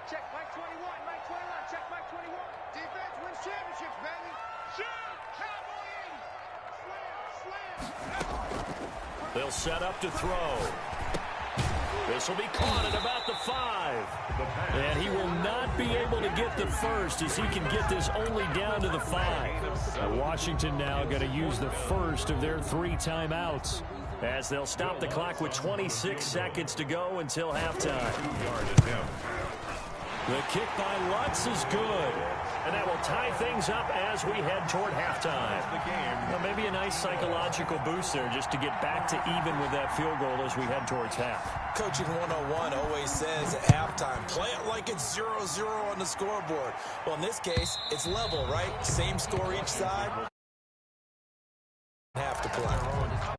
Check Mike 21, Mike 21, check Mike 21. Defense wins championships, baby. Shoot! Cowboy 80. Slam! They'll set up to throw. This will be caught at about the 5. And he will not be able to get the first as he can get this only down to the 5. Now Washington now going to use the first of their 3 timeouts as they'll stop the clock with 26 seconds to go until halftime. The kick by Lutz is good. And that will tie things up as we head toward halftime. Well, maybe a nice psychological boost there just to get back to even with that field goal as we head towards half. Coaching 101 always says at halftime, play it like it's 0-0 on the scoreboard. Well, in this case, it's level, right? Same score each side. Have to play.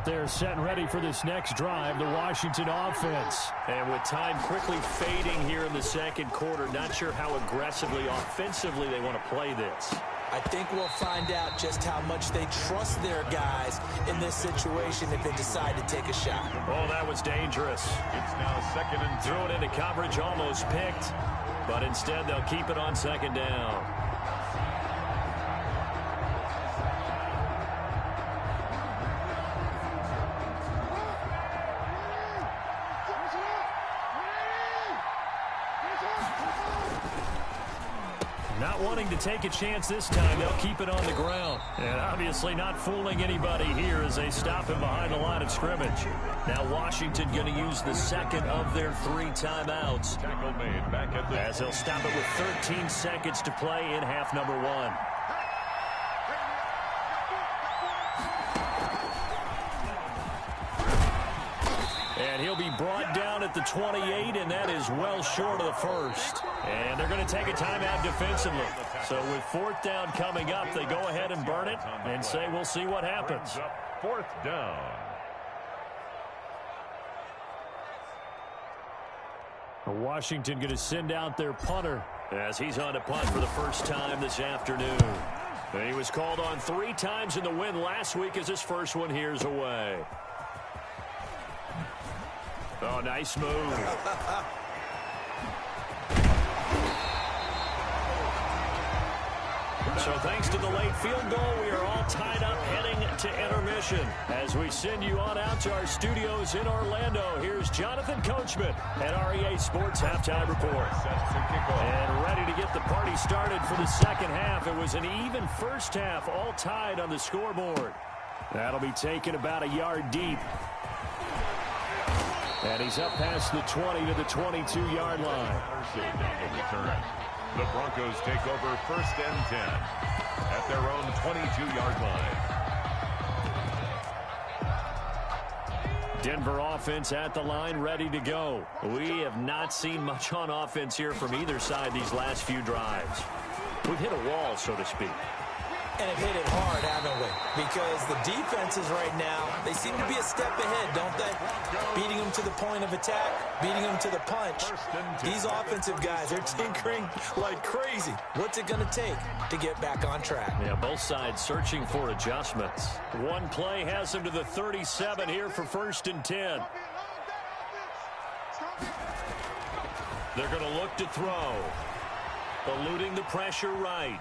They're set and ready for this next drive, the Washington offense. And with time quickly fading here in the second quarter, not sure how aggressively, offensively they want to play this. I think we'll find out just how much they trust their guys in this situation if they decide to take a shot. Oh, that was dangerous. It's now second and threw it into coverage, almost picked. But instead, they'll keep it on second down. Not wanting to take a chance this time, they'll keep it on the ground. And obviously not fooling anybody here as they stop him behind the line of scrimmage. Now Washington going to use the second of their 3 timeouts. Tackle made back at the as they'll stop it with 13 seconds to play in half number 1. And he'll be brought down at the 28, and that is well short of the first. And they're going to take a timeout defensively. So with 4th down coming up, they go ahead and burn it and say we'll see what happens. 4th down. Washington going to send out their punter as he's on to punt for the first time this afternoon. And he was called on 3 times in the win last week as his first one here's away. Oh, nice move. So thanks to the late field goal, we are all tied up heading to intermission. As we send you on out to our studios in Orlando, here's Jonathan Coachman at REA Sports Halftime Report. And ready to get the party started for the second half. It was an even first half, all tied on the scoreboard. That'll be taken about a yard deep. And he's up past the 20 to the 22-yard line. The Broncos take over 1st and 10 at their own 22-yard line. Denver offense at the line, ready to go. We have not seen much on offense here from either side these last few drives. We've hit a wall, so to speak. And have hit it hard, haven't we? Because the defenses right now, they seem to be a step ahead, don't they? Beating them to the point of attack, beating them to the punch. These offensive guys, they're tinkering like crazy. What's it going to take to get back on track? Yeah, both sides searching for adjustments. One play has them to the 37 here for 1st and 10. They're going to look to throw. Eluding the pressure right.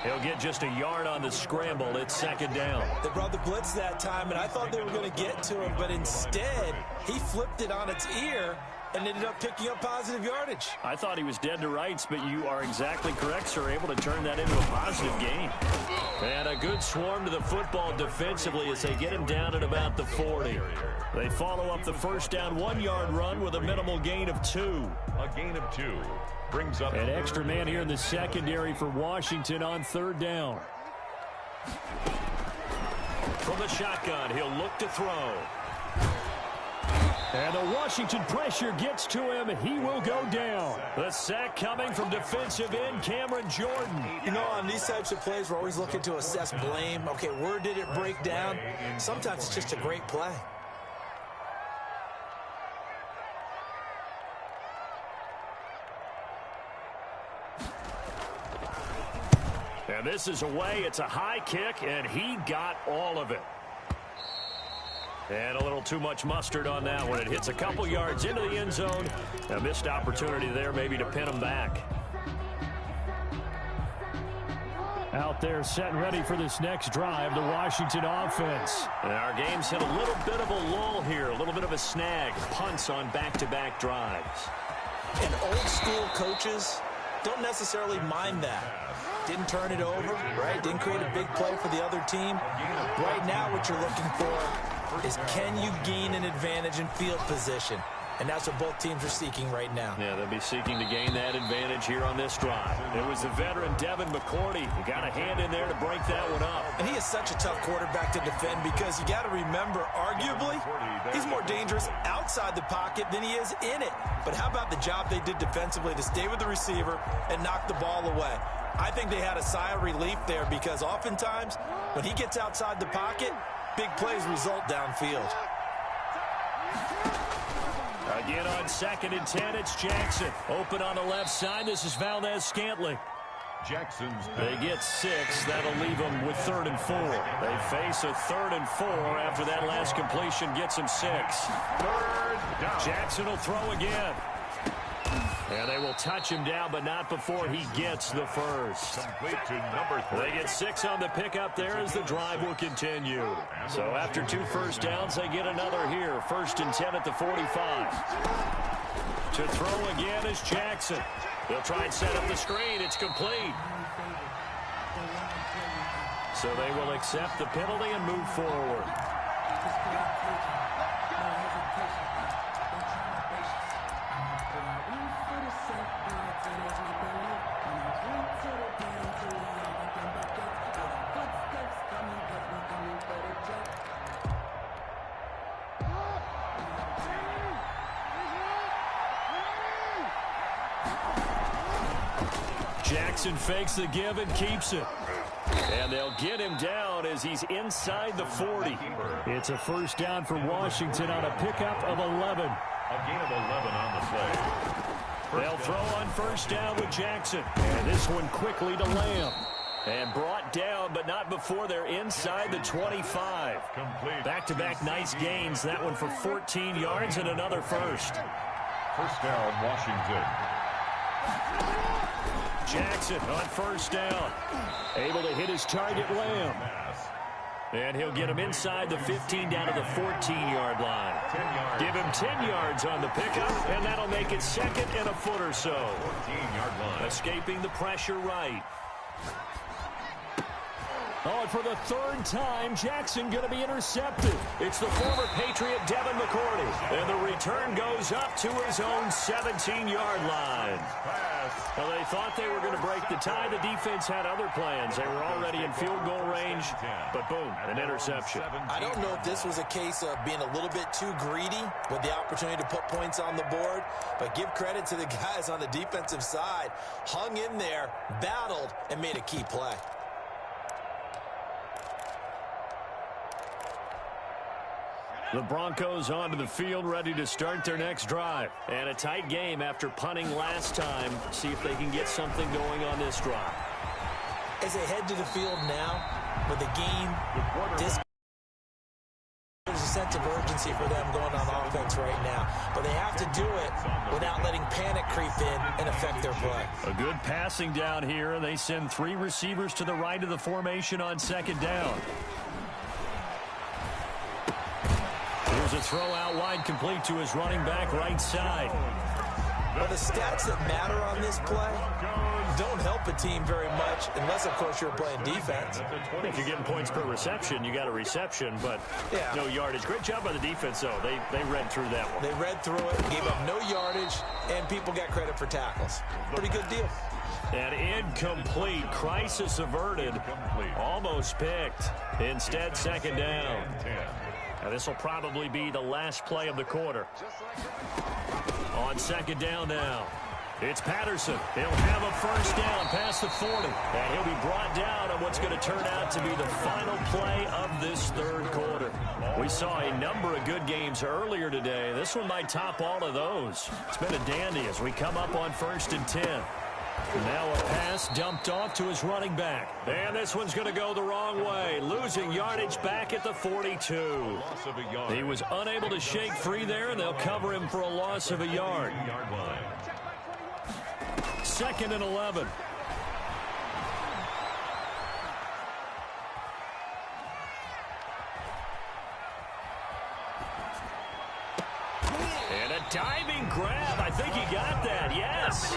He'll get just a yard on the scramble. It's 2nd down. They brought the blitz that time, and I thought they were going to get to him, but instead, he flipped it on its ear and ended up picking up positive yardage. I thought he was dead to rights, but you are exactly correct, sir. Able to turn that into a positive gain. And a good swarm to the football defensively as they get him down at about the 40. They follow up the first down 1-yard run with a minimal gain of 2. A gain of 2. Brings up an extra man here in the secondary for Washington on 3rd down. From the shotgun, he'll look to throw. And the Washington pressure gets to him. He will go down. The sack coming from defensive end Cameron Jordan. You know, on these types of plays, we're always looking to assess blame. Okay, where did it break down? Sometimes it's just a great play. And this is away. It's a high kick, and he got all of it. And a little too much mustard on that one. It hits a couple yards into the end zone. A missed opportunity there maybe to pin him back. Out there set and ready for this next drive, the Washington offense. And our game's hit a little bit of a lull here, a little bit of a snag. Punts on back-to-back drives. And old-school coaches don't necessarily mind that. Didn't turn it over, right? Didn't create a big play for the other team. Right now what you're looking for is, can you gain an advantage in field position? And that's what both teams are seeking right now. Yeah, they'll be seeking to gain that advantage here on this drive. It was the veteran Devin McCourty who got a hand in there to break that one up. And he is such a tough quarterback to defend because you got to remember, arguably, he's more dangerous outside the pocket than he is in it. But how about the job they did defensively to stay with the receiver and knock the ball away? I think they had a sigh of relief there because oftentimes when he gets outside the pocket, big plays result downfield. Again on 2nd and 10, it's Jackson. Open on the left side. This is Valdez-Scantling. They get 6. That'll leave them with 3rd and 4. They face a 3rd and 4 after that last completion gets them 6. Jackson will throw again. And they will touch him down, but not before he gets the first. Complete to number 3. They get 6 on the pickup there as the drive will continue. So after 2 first downs, they get another here. 1st and 10 at the 45. To throw again is Jackson. They'll try and set up the screen. It's complete. So they will accept the penalty and move forward. Jackson fakes the give and keeps it. And they'll get him down as he's inside the 40. It's a 1st down for Washington on a pickup of 11. A gain of 11 on the play. They'll throw on 1st down with Jackson. And this one quickly to Lamb. And brought down, but not before they're inside the 25. Back-to-back nice gains. That one for 14 yards and another first. 1st down, Washington. Jackson on 1st down. Able to hit his target, Lamb. And he'll get him inside the 15 down to the 14-yard line. Give him 10 yards on the pickup, and that'll make it 2nd and a foot or so. 14-yard line. Escaping the pressure right. Oh, and for the 3rd time, Jackson going to be intercepted. It's the former Patriot Devin McCourty. And the return goes up to his own 17-yard line. Well, they thought they were going to break the tie. The defense had other plans. They were already in field goal range, but boom, an interception. I don't know if this was a case of being a little bit too greedy with the opportunity to put points on the board, but give credit to the guys on the defensive side. Hung in there, battled, and made a key play. The Broncos onto the field, ready to start their next drive. And a tight game after punting last time. See if they can get something going on this drive. As they head to the field now, with the game, there's a sense of urgency for them going on offense right now. But they have to do it without letting panic creep in and affect their play. A good passing down here, and they send 3 receivers to the right of the formation on 2nd down. Here's a throw out wide, complete to his running back right side. Well, the stats that matter on this play don't help a team very much unless, of course, you're playing defense. If you're getting points per reception, you got a reception, but no yardage. Great job by the defense, though. They read through that one. They read through it, gave up no yardage, and people got credit for tackles. Pretty good deal. And incomplete. Crisis averted. Almost picked. Instead, 2nd down. Now, this will probably be the last play of the quarter. On second down now. It's Patterson. He'll have a first down past the 40. And he'll be brought down on what's going to turn out to be the final play of this third quarter. We saw a number of good games earlier today. This one might top all of those. It's been a dandy as we come up on 1st and 10. Now a pass dumped off to his running back. And this one's going to go the wrong way. Losing yardage back at the 42. He was unable to shake free there, and they'll cover him for a loss of a yard. 2nd and 11. And a diving grab. I think he got that. Yes.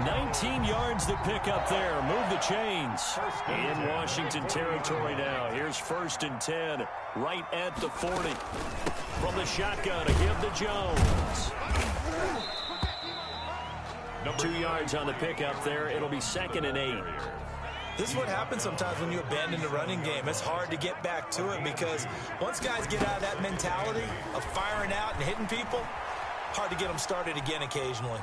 19 yards to pick up there. Move the chains. In Washington territory now. Here's 1st and 10. Right at the 40. From the shotgun, a give to Jones. 2 yards on the pickup there. It'll be 2nd and 8. This is what happens sometimes when you abandon the running game. It's hard to get back to it because once guys get out of that mentality of firing out and hitting people, hard to get them started again occasionally.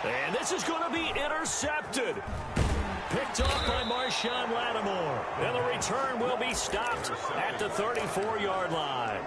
And this is going to be intercepted. Picked off by Marshawn Lattimore. And the return will be stopped at the 34-yard line.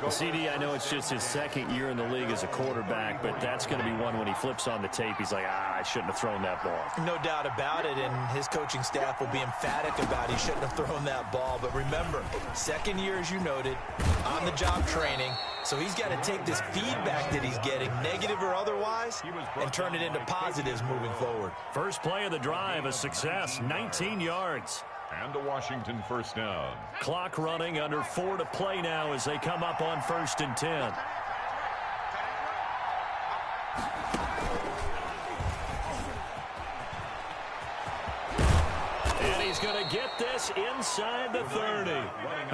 CD, I know it's just his 2nd year in the league as a quarterback, but that's going to be one when he flips on the tape. He's like, I shouldn't have thrown that ball. No doubt about it, and his coaching staff will be emphatic about he shouldn't have thrown that ball. But remember, 2nd year, as you noted, on-the-job training. So he's got to take this feedback that he's getting, negative or otherwise, and turn it into positives moving forward. First play of the drive, a success, 19 yards. And a Washington first down. Clock running, under 4 to play now as they come up on 1st and 10. And he's going to get this inside the 30.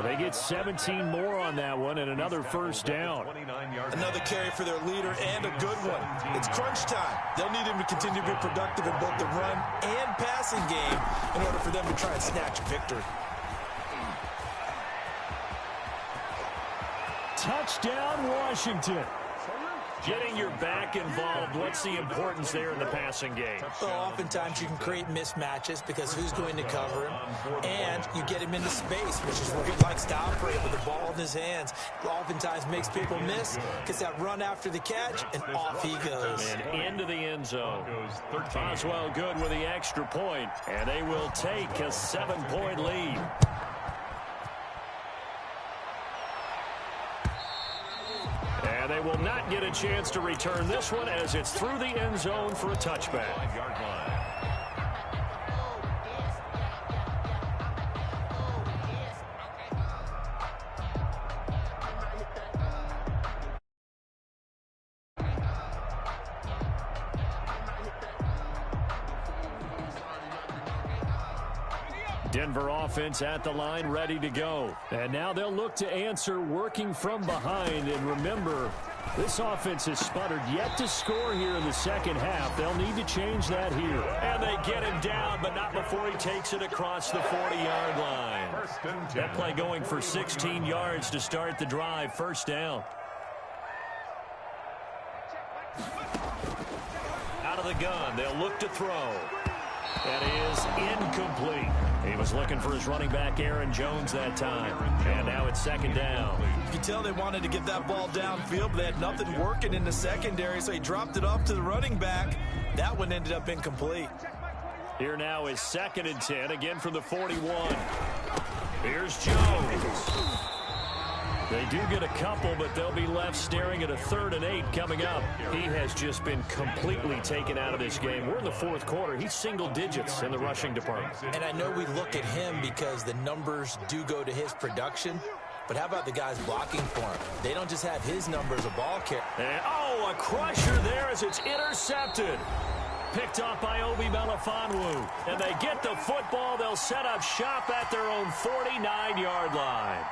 They get 17 more on that one and another first down. Another carry for their leader and a good one. It's crunch time. They'll need him to continue to be productive in both the run and passing game in order for them to try and snatch victory. Touchdown, Washington. Getting your back involved, what's the importance there in the passing game? Well, oftentimes you can create mismatches because who's going to cover him, and you get him into space, which is where he likes to operate with the ball in his hands. Oftentimes makes people miss, gets that run after the catch, and off he goes. And into the end zone. Boswell good with the extra point, and they will take a 7-point lead. And they will not get a chance to return this one as it's through the end zone for a touchback. 5-yard line. Denver offense at the line, ready to go. And now they'll look to answer working from behind. And remember, this offense has sputtered yet to score here in the second half. They'll need to change that here. And they get him down, but not before he takes it across the 40-yard line. That play going for 16 yards to start the drive. First down. Out of the gun, they'll look to throw. That is incomplete. He was looking for his running back, Aaron Jones, that time. And now it's 2nd down. You can tell they wanted to get that ball downfield, but they had nothing working in the secondary, so he dropped it off to the running back. That one ended up incomplete. Here now is 2nd and 10, again from the 41. Here's Jones. They do get a couple, but they'll be left staring at a 3rd and 8 coming up. He has just been completely taken out of this game. We're in the 4th quarter. He's single digits in the rushing department. And I know we look at him because the numbers do go to his production, but how about the guys blocking for him? They don't just have his number as a ball carrier. And, a crusher there as it's intercepted. Picked off by Obi Melifonwu. And they get the football. They'll set up shop at their own 49-yard line.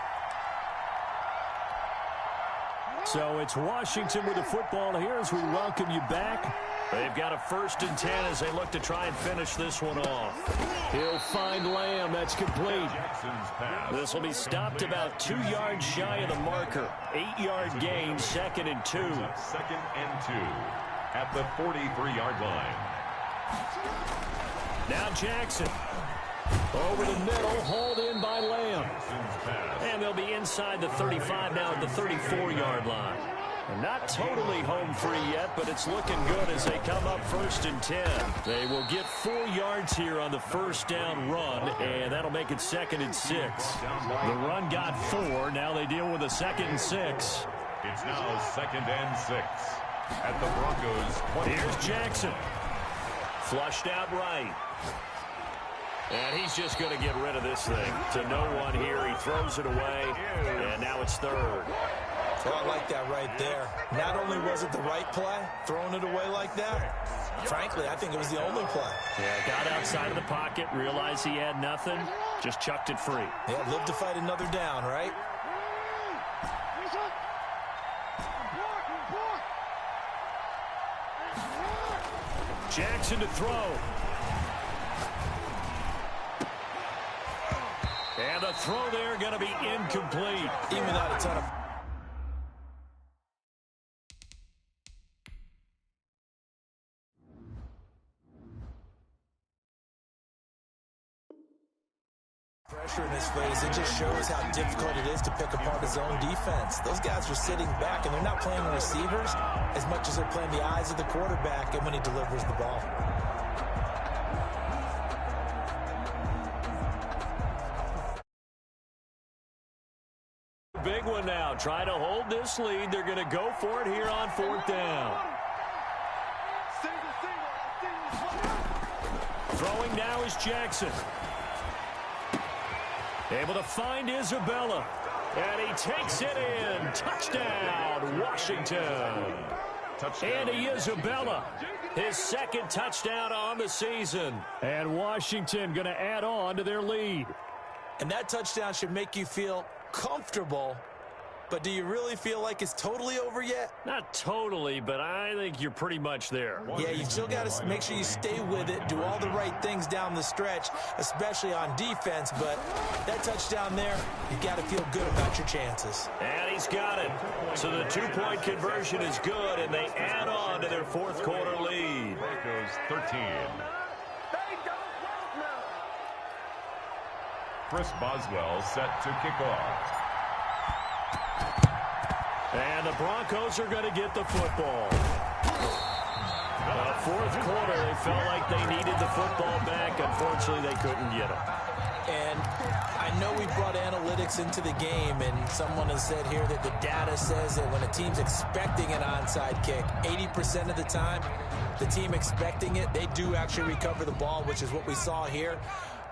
So it's Washington with the football here as we welcome you back. They've got a 1st and 10 as they look to try and finish this one off. He'll find Lamb. That's complete. This will be stopped about 2 yards shy of the marker. 8-yard gain, 2nd and 2. 2nd and 2 at the 43-yard line. Now Jackson. Over the middle, hauled in by Lamb. And they'll be inside the 35 now at the 34-yard line. And not totally home free yet, but it's looking good as they come up 1st and 10. They will get 4 yards here on the 1st down run, and that'll make it 2nd and 6. The run got 4. Now they deal with a 2nd and 6. It's now 2nd and 6 at the Broncos. Here's Jackson. Flushed out right. And he's just going to get rid of this thing. To no one here. He throws it away, and now it's 3rd. Oh, I like that right there. Not only was it the right play, throwing it away like that, frankly, I think it was the only play. Yeah, got outside of the pocket, realized he had nothing, just chucked it free. Yeah, live to fight another down, right? Jackson to throw. And the throw there going to be incomplete. Even without a ton of... pressure in his face. It just shows how difficult it is to pick apart his own defense. Those guys are sitting back, and they're not playing receivers as much as they're playing the eyes of the quarterback and when he delivers the ball. Big one now. Trying to hold this lead. They're going to go for it here on 4th down. Throwing now is Jackson. Able to find Isabella. And he takes it in. Touchdown, Washington. Andy Isabella, his 2nd touchdown on the season. And Washington going to add on to their lead. And that touchdown should make you feel comfortable. But do you really feel like it's totally over yet? Not totally, but I think you're pretty much there. Yeah, you still got to make sure you stay with it, do all the right things down the stretch, especially on defense. But that touchdown there, you got to feel good about your chances. And he's got it. So the 2-point conversion is good, and they add on to their 4th quarter lead. Broncos 13. Chris Boswell set to kick off. And the Broncos are going to get the football. 4th quarter, they felt like they needed the football back. Unfortunately, they couldn't get it. And I know we brought analytics into the game, and someone has said here that the data says that when a team's expecting an onside kick, 80% of the time, the team expecting it, they do actually recover the ball, which is what we saw here.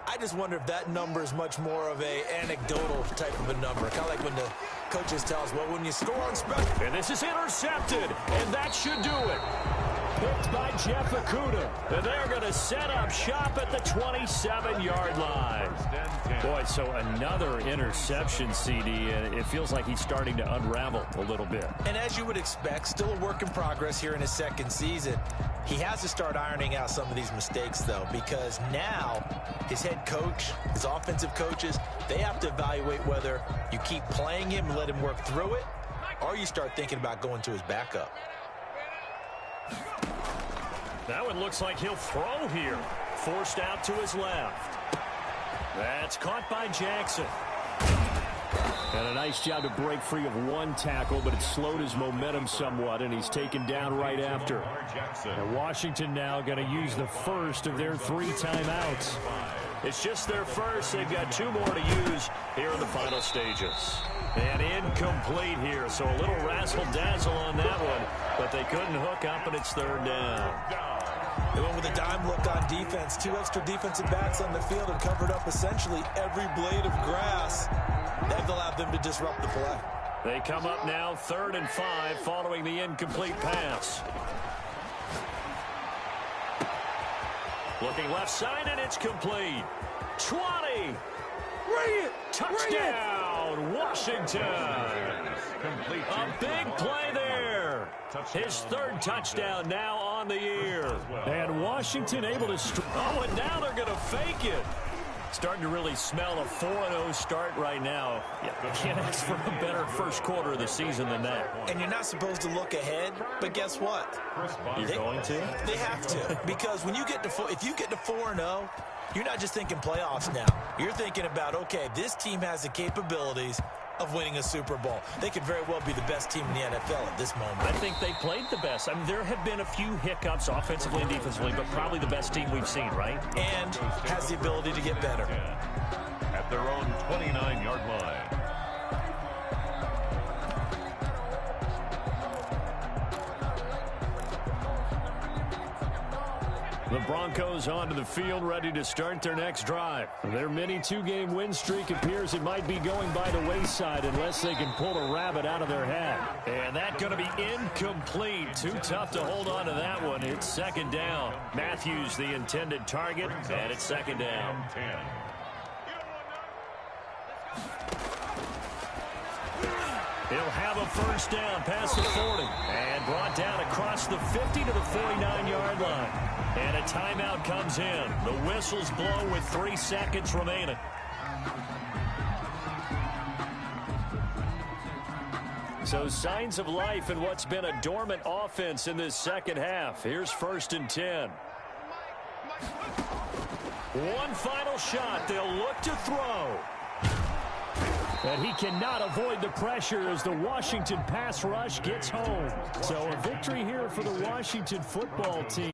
I just wonder if that number is much more of a anecdotal type of a number. Kind of like when the coaches tell us, well, when you score on special. And this is intercepted, and that should do it. Picked by Jeff Okudah. And they're going to set up shop at the 27-yard line. Boy, so another interception, CD, and it feels like he's starting to unravel a little bit. And as you would expect, still a work in progress here in his 2nd season. He has to start ironing out some of these mistakes, though, because now his head coach, his offensive coaches, they have to evaluate whether you keep playing him and let him work through it, or you start thinking about going to his backup. That one looks like he'll throw here. Forced out to his left. That's caught by Jackson. And a nice job to break free of one tackle, but it slowed his momentum somewhat, and he's taken down right after. And Washington now going to use the first of their 3 timeouts. It's just their first. They've got 2 more to use here in the final stages. And incomplete here, so a little razzle-dazzle on that one, but they couldn't hook up, and it's 3rd down. They went with a dime look on defense. 2 extra defensive backs on the field and covered up essentially every blade of grass. That allowed them to disrupt the play. They come up now 3rd and 5 following the incomplete pass. Looking left side, and it's complete. 20. Bring it! Touchdown, Washington. A big play there. His 3rd touchdown now on on the year. And Washington able to... Oh, and now they're going to fake it. Starting to really smell a 4-0 start right now. Yeah, you can't ask for a better first quarter of the season than that. And you're not supposed to look ahead, but guess what? You're going to? They have to, because when you get to if you get to 4-0, you're not just thinking playoffs now. You're thinking about, okay, this team has the capabilities of winning a Super Bowl. They could very well be the best team in the NFL at this moment. I think they played the best. I mean, there have been a few hiccups offensively and defensively, but probably the best team we've seen, right? And has the ability to get better. At their own 29-yard line. The Broncos onto the field, ready to start their next drive. Their mini two-game win streak appears it might be going by the wayside unless they can pull a rabbit out of their hat. And that's going to be incomplete. Too tough to hold on to that one. It's second down. Matthews the intended target, and it's second down. He'll have a first down past the 40 and brought down across the 50 to the 49-yard line. And a timeout comes in. The whistle's blown with 3 seconds remaining. So signs of life in what's been a dormant offense in this second half. Here's 1st and 10. One final shot. They'll look to throw. But he cannot avoid the pressure as the Washington pass rush gets home. So a victory here for the Washington football team.